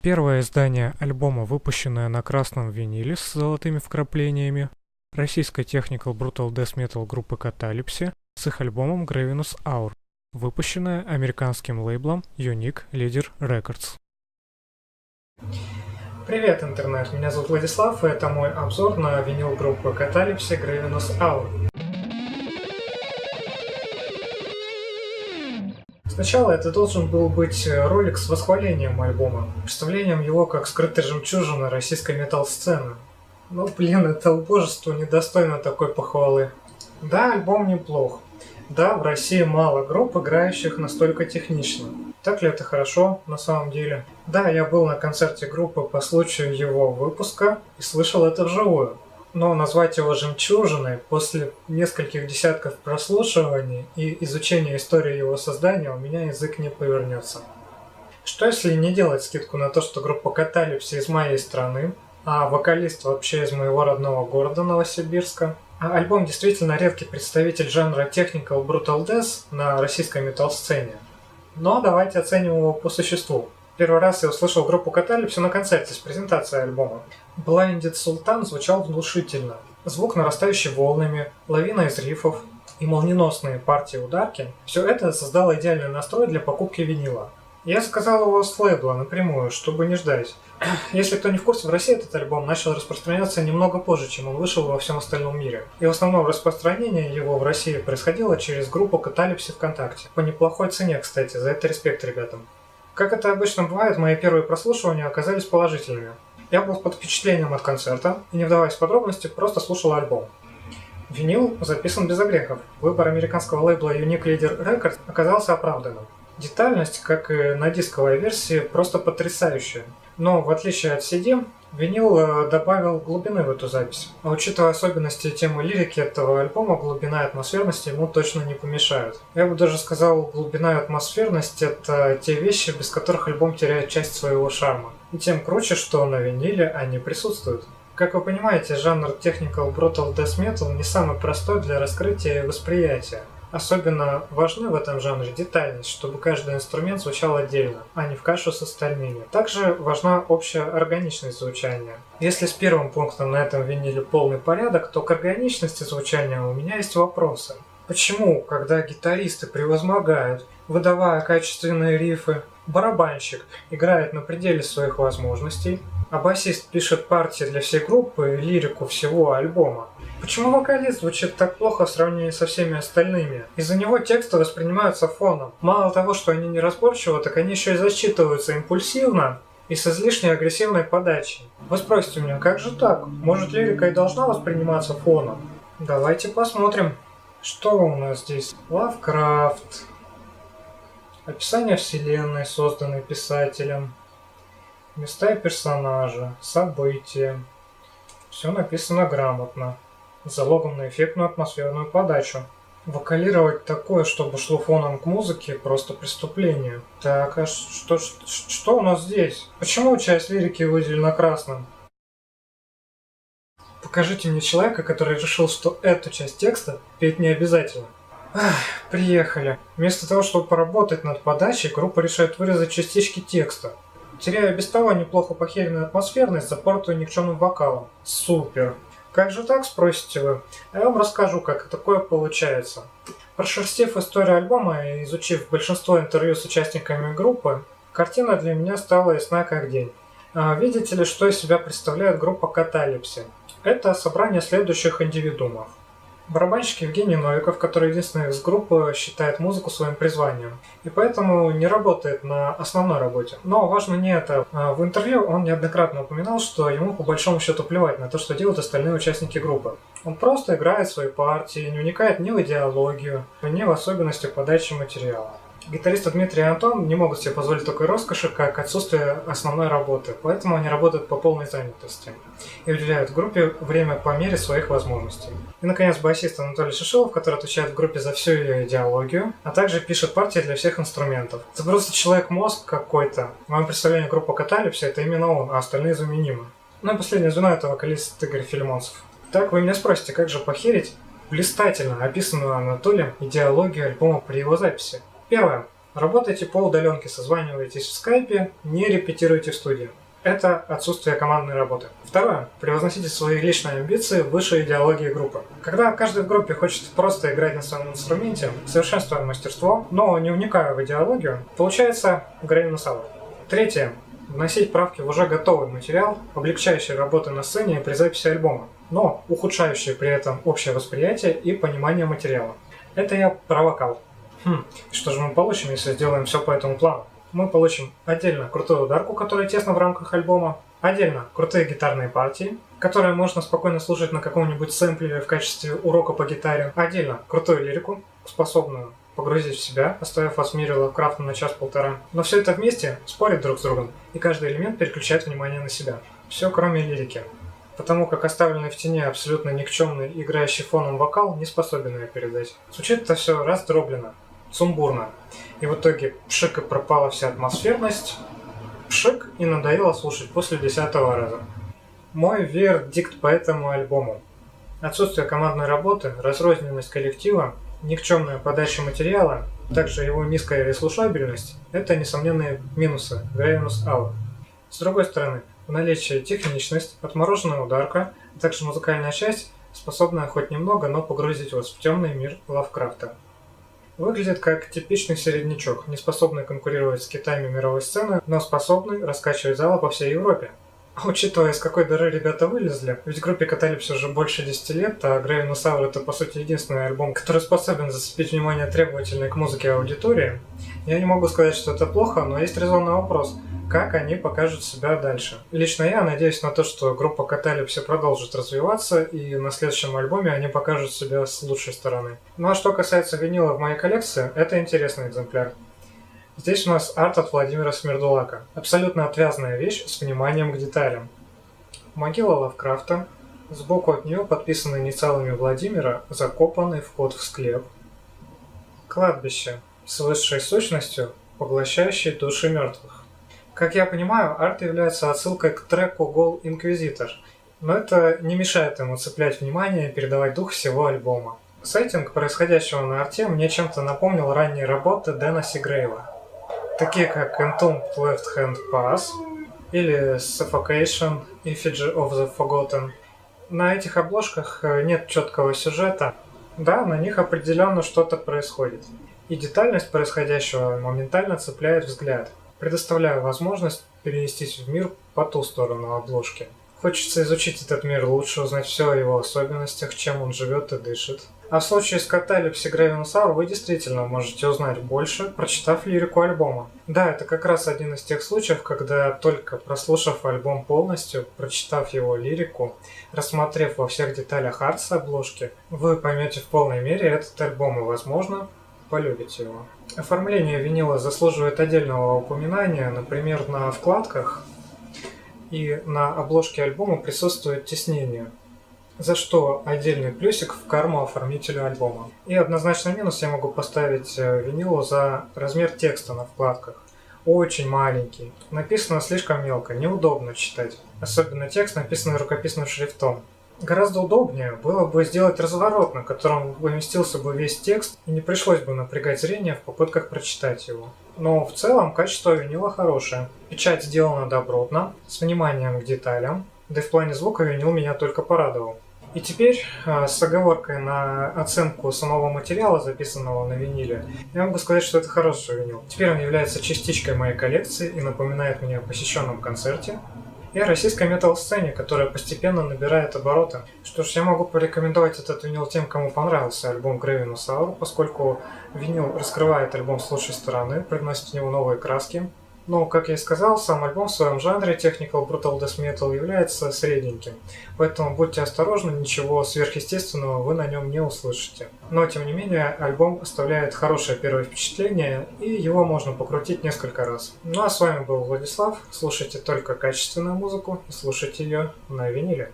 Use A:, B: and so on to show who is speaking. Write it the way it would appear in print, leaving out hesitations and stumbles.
A: Первое издание альбома, выпущенное на красном виниле с золотыми вкраплениями, российская technical brutal death metal группы Catalepsy с их альбомом Gravenous Hour, выпущенное американским лейблом Unique Leader Records.
B: Привет, интернет! Меня зовут Владислав, и это мой обзор на винил группы Catalepsy Gravenous Hour. Сначала это должен был быть ролик с восхвалением альбома, представлением его как скрытой жемчужины российской метал-сцены. Но, это убожество недостойно такой похвалы. Да, альбом неплох. Да, в России мало групп, играющих настолько технично. Так ли это хорошо на самом деле? Да, я был на концерте группы по случаю его выпуска и слышал это вживую. Но назвать его жемчужиной после нескольких десятков прослушиваний и изучения истории его создания у меня язык не повернется. Что если не делать скидку на то, что группа Catalepsy из моей страны, а вокалист вообще из моего родного города Новосибирска? Альбом действительно редкий представитель жанра Technical Brutal Death на российской метал-сцене. Но давайте оценим его по существу. Первый раз я услышал группу Catalepsy на концерте с презентацией альбома. Blinded Sultan звучал внушительно. Звук, нарастающий волнами, лавина из рифов и молниеносные партии ударки – все это создало идеальный настрой для покупки винила. Я заказал его с лейбла напрямую, чтобы не ждать. Если кто не в курсе, в России этот альбом начал распространяться немного позже, чем он вышел во всем остальном мире. И в основном распространение его в России происходило через группу Catalepsy ВКонтакте. По неплохой цене, кстати, за это респект ребятам. Как это обычно бывает, мои первые прослушивания оказались положительными. Я был под впечатлением от концерта и, не вдаваясь в подробности, просто слушал альбом. Винил записан без огрехов. Выбор американского лейбла Unique Leader Records оказался оправданным. Детальность, как и на дисковой версии, просто потрясающая. Но, в отличие от CD, винил добавил глубины в эту запись. А учитывая особенности темы лирики этого альбома, глубина и атмосферность ему точно не помешают. Я бы даже сказал, глубина и атмосферность – это те вещи, без которых альбом теряет часть своего шарма. И тем круче, что на виниле они присутствуют. Как вы понимаете, жанр Technical Brutal Death Metal не самый простой для раскрытия и восприятия. Особенно важны в этом жанре детальность, чтобы каждый инструмент звучал отдельно, а не в кашу с остальными. Также важна общая органичность звучания. Если с первым пунктом на этом виниле полный порядок, то к органичности звучания у меня есть вопросы. Почему, когда гитаристы превозмогают, выдавая качественные рифы, барабанщик играет на пределе своих возможностей, а басист пишет партии для всей группы и лирику всего альбома? Почему вокалист звучит так плохо в сравнении со всеми остальными? Из-за него тексты воспринимаются фоном. Мало того, что они неразборчивы, так они еще и зачитываются импульсивно и с излишне агрессивной подачей. Вы спросите меня, как же так? Может, лирика и должна восприниматься фоном? Давайте посмотрим. Что у нас здесь? Лавкрафт. Описание вселенной, созданной писателем. Места и персонажи. События. Все написано грамотно. Залогом на эффектную атмосферную подачу. Вокалировать такое, чтобы шло фоном к музыке, просто преступление. Так, а что у нас здесь? Почему часть лирики выделена красным? Покажите мне человека, который решил, что эту часть текста петь не обязательно. Приехали. Вместо того, чтобы поработать над подачей, группа решает вырезать частички текста. Теряя без того неплохо похеренную атмосферность, запортую никчемным вокалом. Супер. Как же так, спросите вы? А я вам расскажу, как такое получается. Прошерстив историю альбома и изучив большинство интервью с участниками группы, картина для меня стала ясна как день. Видите ли, что из себя представляет группа Catalepsy? Это собрание следующих индивидуумов. Барабанщик Евгений Новиков, который единственный из группы считает музыку своим призванием, и поэтому не работает на основной работе. Но важно не это. В интервью он неоднократно упоминал, что ему по большому счету плевать на то, что делают остальные участники группы. Он просто играет свои партии, не вникает ни в идеологию, ни в особенности подачи материала. Гитаристы Дмитрий и Антон не могут себе позволить такой роскоши, как отсутствие основной работы, поэтому они работают по полной занятости и уделяют группе время по мере своих возможностей. И, наконец, басист Анатолий Шишилов, который отвечает в группе за всю ее идеологию, а также пишет партии для всех инструментов. Это просто человек-мозг какой-то. В моем представлении группа Catalepsy — это именно он, а остальные заменимы. Ну и последнее звено — это вокалист Игорь Филимонцев. Так, вы меня спросите, как же похерить блистательно описанную Анатолием идеологию альбома при его записи? Первое. Работайте по удаленке, созванивайтесь в скайпе, не репетируйте в студии. Это отсутствие командной работы. Второе. Превозносите свои личные амбиции выше идеологии группы. Когда каждый в группе хочет просто играть на своем инструменте, совершенствуя мастерство, но не вникая в идеологию, получается Gravenus Hour. Третье. Вносить правки в уже готовый материал, облегчающий работу на сцене при записи альбома, но ухудшающий при этом общее восприятие и понимание материала. Это я про вокал. Что же мы получим, если сделаем все по этому плану? Мы получим отдельно крутую ударку, которая тесно в рамках альбома, отдельно крутые гитарные партии, которые можно спокойно слушать на каком-нибудь сэмплере в качестве урока по гитаре, отдельно крутую лирику, способную погрузить в себя, оставив вас в мире Лавкрафта на час-полтора. Но все это вместе спорит друг с другом, и каждый элемент переключает внимание на себя. Все кроме лирики. Потому как оставленный в тени абсолютно никчемный, играющий фоном вокал не способен ее передать. Звучит это все раздроблено, сумбурно. И в итоге пшик и пропала вся атмосферность, пшик и надоело слушать после 10-го раза. Мой вердикт по этому альбому. Отсутствие командной работы, разрозненность коллектива, никчемная подача материала, также его низкая реслушабельность – это несомненные минусы Gravenus Hour. С другой стороны, в наличии техничность, отмороженная ударка, а также музыкальная часть, способная хоть немного, но погрузить вас в темный мир Лавкрафта. Выглядит как типичный середнячок, не способный конкурировать с китами мировой сцены, но способный раскачивать залы по всей Европе. А учитывая, из какой дыры ребята вылезли, ведь группе Каталипси уже больше 10 лет, а Gravenus Hour это по сути единственный альбом, который способен зацепить внимание требовательной к музыке аудитории, я не могу сказать, что это плохо, но есть резонный вопрос. Как они покажут себя дальше? Лично я надеюсь на то, что группа Каталипси продолжит развиваться, и на следующем альбоме они покажут себя с лучшей стороны. Ну а что касается винила в моей коллекции, это интересный экземпляр. Здесь у нас арт от Владимира Смердулака. Абсолютно отвязная вещь с вниманием к деталям. Могила Лавкрафта. Сбоку от нее подписаны инициалами Владимира закопанный вход в склеп. Кладбище с высшей сущностью, поглощающей души мертвых. Как я понимаю, арт является отсылкой к треку Гол Инквизитор, но это не мешает ему цеплять внимание и передавать дух всего альбома. Сеттинг происходящего на арте мне чем-то напомнил ранние работы Дэна Сигрейва, такие как Entombed Left Hand Pass или Suffocation, Effigy of the Forgotten. На этих обложках нет четкого сюжета, да, на них определенно что-то происходит. И детальность происходящего моментально цепляет взгляд, предоставляя возможность перенестись в мир по ту сторону обложки. Хочется изучить этот мир лучше, узнать все о его особенностях, чем он живет и дышит. А в случае с Каталипси Gravenus Hour вы действительно можете узнать больше, прочитав лирику альбома. Да, это как раз один из тех случаев, когда только прослушав альбом полностью, прочитав его лирику, рассмотрев во всех деталях арт с обложки, вы поймете в полной мере этот альбом и, возможно, полюбите его. Оформление винила заслуживает отдельного упоминания, например, на вкладках и на обложке альбома присутствует тиснение, за что отдельный плюсик в карму оформителю альбома. И однозначно минус я могу поставить винилу за размер текста на вкладках. Очень маленький. Написано слишком мелко, неудобно читать. Особенно текст, написанный рукописным шрифтом. Гораздо удобнее было бы сделать разворот, на котором поместился бы весь текст, и не пришлось бы напрягать зрение в попытках прочитать его. Но в целом качество винила хорошее. Печать сделана добротно, с вниманием к деталям, да и в плане звука винил меня только порадовал. И теперь, с оговоркой на оценку самого материала, записанного на виниле, я могу сказать, что это хороший винил. Теперь он является частичкой моей коллекции и напоминает мне о посещенном концерте и о российской метал-сцене, которая постепенно набирает обороты. Что ж, я могу порекомендовать этот винил тем, кому понравился альбом Gravenus Hour, поскольку винил раскрывает альбом с лучшей стороны, приносит в него новые краски. Но, как я и сказал, сам альбом в своем жанре Technical Brutal Death Metal является средненьким, поэтому будьте осторожны, ничего сверхъестественного вы на нем не услышите. Но, тем не менее, альбом оставляет хорошее первое впечатление, и его можно покрутить несколько раз. Ну а с вами был Владислав, слушайте только качественную музыку и слушайте ее на виниле.